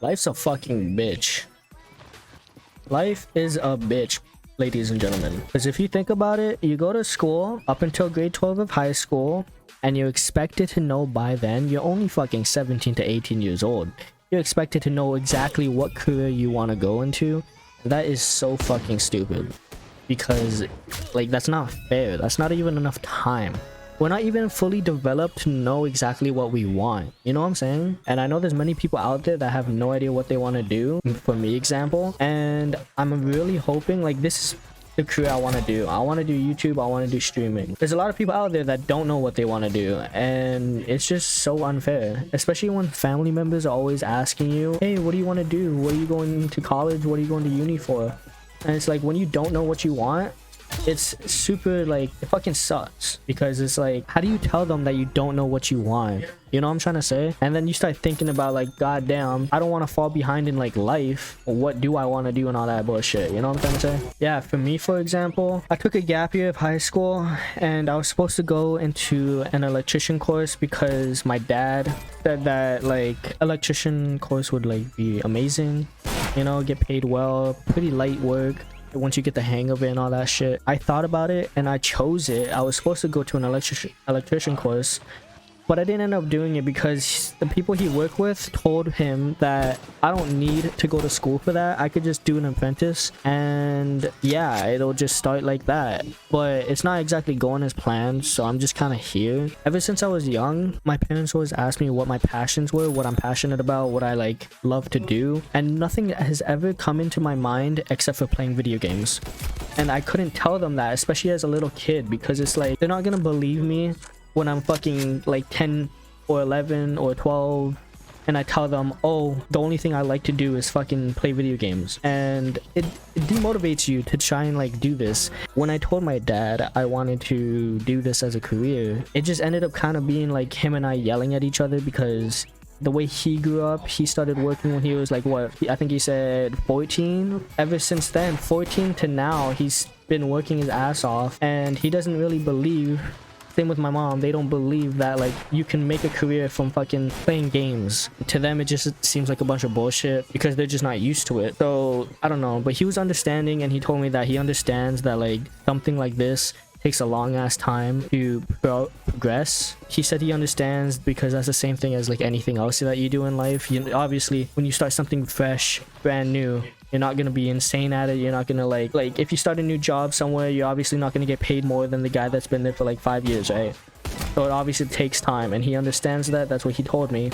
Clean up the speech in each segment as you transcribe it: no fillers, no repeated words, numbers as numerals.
Life's a fucking bitch. Life is a bitch, ladies and gentlemen. Because if you think about it, you go to school up until grade 12 of high school, and you're expected to know by then, you're only fucking 17 to 18 years old. You're expected to know exactly what career you want to go into. And that is so fucking stupid. Because, like, that's not fair. That's not even enough time. We're not even fully developed to know exactly what we want. You know what I'm saying? And I know there's many people out there that have no idea what they want to do. For me, example. And I'm really hoping, like, this is the career I want to do. I want to do YouTube. I want to do streaming. There's a lot of people out there that don't know what they want to do. And it's just so unfair. Especially when family members are always asking you, hey, what do you want to do? What are you going to college? What are you going to uni for? And it's like, when you don't know what you want, it's super, like, it fucking sucks. Because it's like, how do you tell them that you don't know what you want? You know what I'm trying to say? And then you start thinking about, like, goddamn, I don't want to fall behind in, like, life. What do I want to do and all that bullshit? You know what I'm trying to say? Yeah, for me, for example, I took a gap year of high school and I was supposed to go into an electrician course because my dad said that, like, electrician course would, like, be amazing. You know, get paid well, pretty light work once you get the hang of it and all that shit. I thought about it and I chose it. I was supposed to go to an electrician course, but I didn't end up doing it because the people he worked with told him that I don't need to go to school for that. I could just do an apprentice and yeah, it'll just start like that. But it's not exactly going as planned, so I'm just kind of here. Ever since I was young, my parents always asked me what my passions were, what I'm passionate about, what I like love to do, and nothing has ever come into my mind except for playing video games. And I couldn't tell them that, especially as a little kid, because it's like, they're not gonna believe me when I'm fucking like 10 or 11 or 12 and I tell them, oh, the only thing I like to do is fucking play video games. And it demotivates you to try and like do this. When I told my dad I wanted to do this as a career, it just ended up kind of being like him and I yelling at each other, because the way he grew up, he started working when he was like, what, I think he said 14. Ever since then, 14 to now, he's been working his ass off, and he doesn't really believe. Same with my mom, they don't believe that like you can make a career from fucking playing games. To them, it just seems like a bunch of bullshit because they're just not used to it. So I don't know, but he was understanding, and he told me that he understands that like something like this takes a long ass time to progress. He said he understands because that's the same thing as like anything else that you do in life. You obviously, when you start something fresh, brand new, you're not gonna be insane at it. You're not gonna like if you start a new job somewhere, you're obviously not gonna get paid more than the guy that's been there for like 5 years, right? So it obviously takes time, and he understands that. That's what he told me,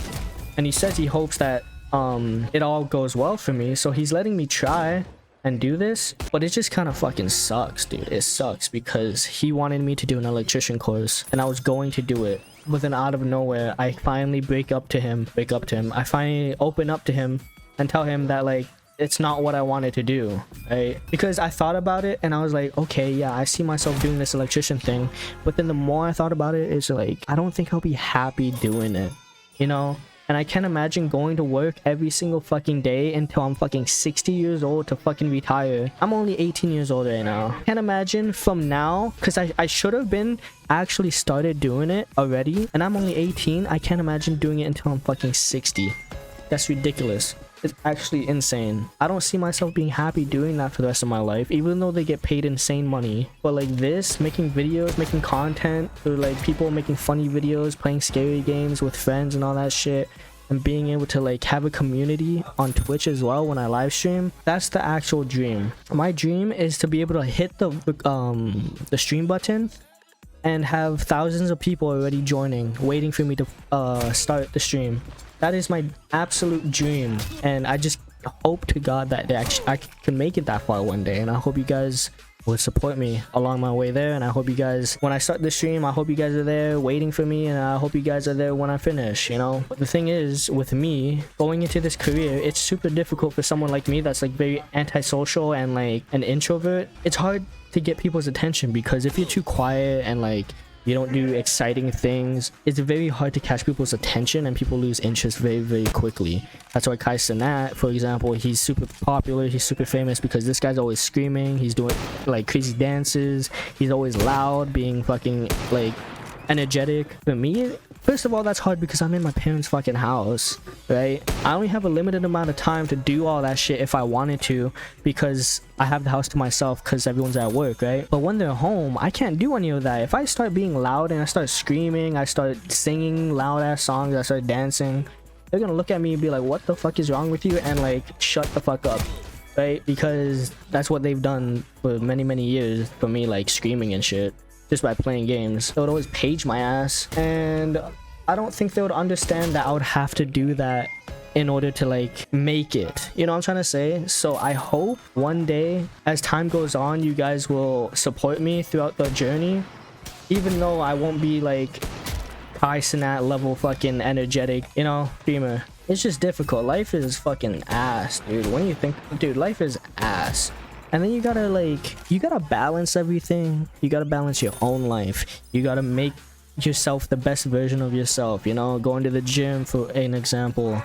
and he says he hopes that it all goes well for me. So he's letting me try and do this, but it just kind of fucking sucks, dude. It sucks because he wanted me to do an electrician course and I was going to do it, but then out of nowhere I finally break up to him. I finally open up to him and tell him that like it's not what I wanted to do, right? Because I thought about it and I was like, okay, yeah, I see myself doing this electrician thing, but then the more I thought about it, it's like I don't think I'll be happy doing it, you know? And I can't imagine going to work every single fucking day until I'm fucking 60 years old to fucking retire. I'm only 18 years old right now. Can't imagine from now, because I should have been actually started doing it already, and I'm only 18. I can't imagine doing it until I'm fucking 60. That's ridiculous. It's actually insane. I don't see myself being happy doing that for the rest of my life, even though they get paid insane money. But like this, making videos, making content, or like people making funny videos, playing scary games with friends and all that shit, and being able to like have a community on Twitch as well when I live stream, that's the actual dream. My dream is to be able to hit the stream button and have thousands of people already joining, waiting for me to start the stream. That is my absolute dream, and I just hope to God that I can make it that far one day. And I hope you guys would support me along my way there, and I hope you guys, when I start the stream, I hope you guys are there waiting for me, and I hope you guys are there when I finish, you know? But the thing is, with me going into this career, it's super difficult for someone like me that's like very antisocial and like an introvert. It's hard to get people's attention, because if you're too quiet and like you don't do exciting things, it's very hard to catch people's attention, and people lose interest very, very quickly. That's why Kai Cenat, for example, he's super popular, he's super famous because this guy's always screaming, he's doing like crazy dances, he's always loud, being fucking like energetic. For me, First of all, that's hard because I'm in my parents' fucking house, right? I only have a limited amount of time to do all that shit if I wanted to, because I have the house to myself because everyone's at work, right? But when they're home, I can't do any of that. If I start being loud and I start screaming, I start singing loud ass songs, I start dancing, they're gonna look at me and be like, what the fuck is wrong with you? And like, shut the fuck up, right? Because that's what they've done for many years for me, like screaming and shit. Just by playing games, they would always page my ass, and I don't think they would understand that I would have to do that in order to like make it, you know what I'm trying to say? So I hope one day as time goes on, you guys will support me throughout the journey, even though I won't be like Sinat level fucking energetic, you know, streamer. It's just difficult. Life is fucking ass, dude. When you think, dude, life is ass. And then you gotta balance everything. You gotta balance your own life. You gotta make yourself the best version of yourself, you know, going to the gym for an example,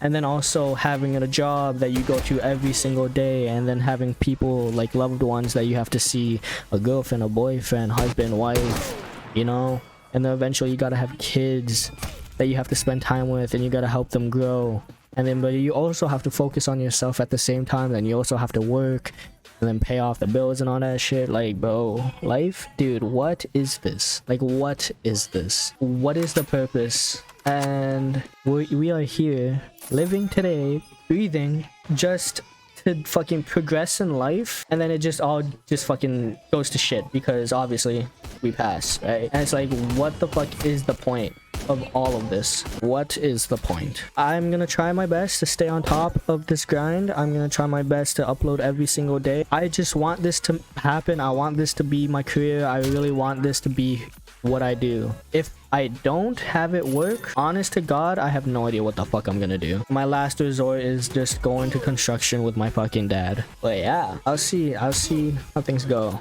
and then also having a job that you go to every single day, and then having people like loved ones that you have to see, a girlfriend, a boyfriend, husband, wife, you know, and then eventually you gotta have kids that you have to spend time with, and you gotta help them grow. And then but you also have to focus on yourself at the same time, and you also have to work and then pay off the bills and all that shit. Like, bro, life, dude, what is this? Like, what is this? What is the purpose? And we are here living today, breathing, just to fucking progress in life, and then it just all just fucking goes to shit because obviously we pass, right? And it's like, what the fuck is the point of all of this? What is the point? I'm gonna try my best to stay on top of this grind. I'm gonna try my best to upload every single day. I just want this to happen. I want this to be my career. I really want this to be what I do. If I don't have it work, honest to God, I have no idea what the fuck I'm gonna do. My last resort is just going to construction with my fucking dad. But yeah, I'll see how things go.